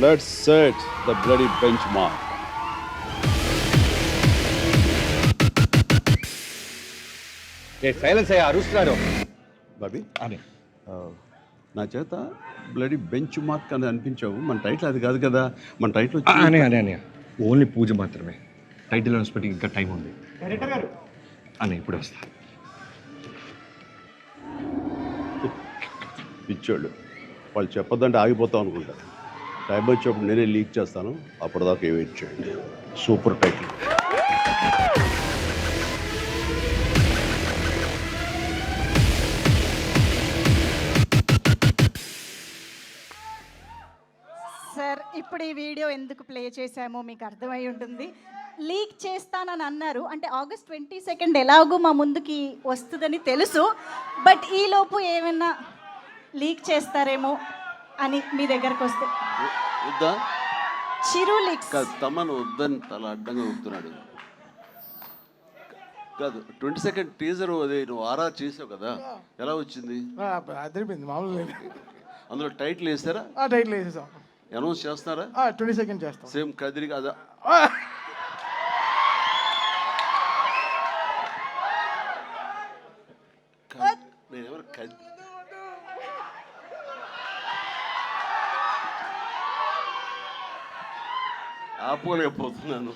Let's set the bloody benchmark. Silence అయ్యా అరుస్తున్నారు బాబీ అని నా చేత బ్లడీ బెంచ్ మార్క్ అని అనిపించావు. మన టైటిల్ అది కాదు కదా. మన టైటిల్ అని ఓన్లీ పూజ మాత్రమే. టైటిల్ అనౌన్స్మెంట్కి ఇంకా టైం ఉంది అని ఇప్పుడు వస్తా. పిచ్చోళ్ళు వాళ్ళు చెప్పొద్దంటే ఆగిపోతాం అనుకుంటారు. టైం వచ్చేప్పుడు నేనే లీక్ చేస్తాను. అప్పటిదాకా వెయిట్ చేయండి. Super title. సార్ ఇప్పుడు ఈ వీడియో ఎందుకు ప్లే చేశామో మీకు అర్థమై ఉంటుంది. లీక్ చేస్తానని అన్నారు, అంటే August 22 ఎలాగో మా ముందుకి వస్తుందని తెలుసు. బట్ ఈలోపు ఏమైనా లీక్ చేస్తారేమో అని మీ దగ్గరకు వస్తే వద్దా చిరు లీక్స్ కాదు, తమను వద్దని తల అడ్డంగా ఊపుతున్నాడు కాదు. 22 టీజర్ అదే నువ్వు ఆరా చేసావు కదా, ఎలా వచ్చింది? అదిరిపోయింది మామూలు. అందులో టైటిల్ వేస్తారా? టైటిల్ వేసేసాం. అనౌన్స్ చేస్తారా? 22 చేస్తాం. సేమ్ కదిరి కదా. నేనెవరు ఆపుకోలేకపోతున్నాను.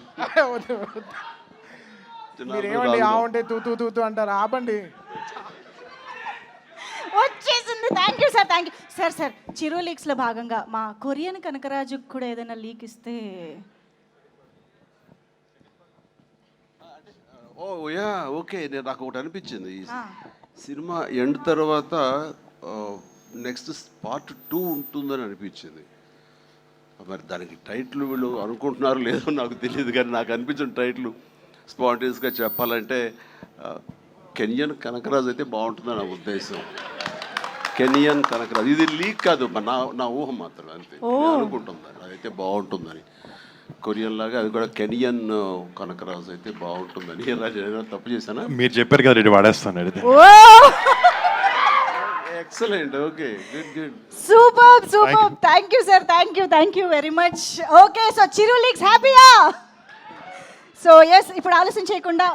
మీరేమండి ఆ ఉంటే తూ అంటారు, ఆపండి. వచ్చేసింది. Thank you sir, thank you sir. Sir Chiru లీక్స్లో భాగంగా మా కొరియన్ కనకరాజుకు కూడా ఏదైనా లీక్ ఇస్తే. Oh yeah okay. నేను నాకు ఒకటి అనిపించింది, ఈ సినిమా ఎండ్ తర్వాత నెక్స్ట్ పార్ట్ 2 ఉంటుందని అనిపించింది. మరి దానికి టైటిల్ వీళ్ళు అనుకుంటున్నారు లేదో నాకు తెలియదు, కానీ నాకు అనిపించిన టైటిల్ స్పాంటేనియస్గా చెప్పాలంటే కెనియన్ కనకరాజు అయితే బాగుంటుందని నా ఉద్దేశం. కెనియన్ కనకరాజు, ఇది లీక్ కాదు, నా ఊహ మాత్రం అంతే. అనుకుంటుందని అదైతే బాగుంటుందని. కొరియన్ లాగా అది కూడా కెనియన్ కనకరాజు అయితే బాగుంటుందని. రాజు తప్పు చేశానా? మీరు చెప్పారు కదా, రెడీ వాడేస్తాను. Excellent. Okay, good. Super. Thank you sir, thank you very much. Okay, so Chiru leaks హ్యాపీయా? సో ఎస్, ఇప్పుడు ఆలస్యం చేయకుండా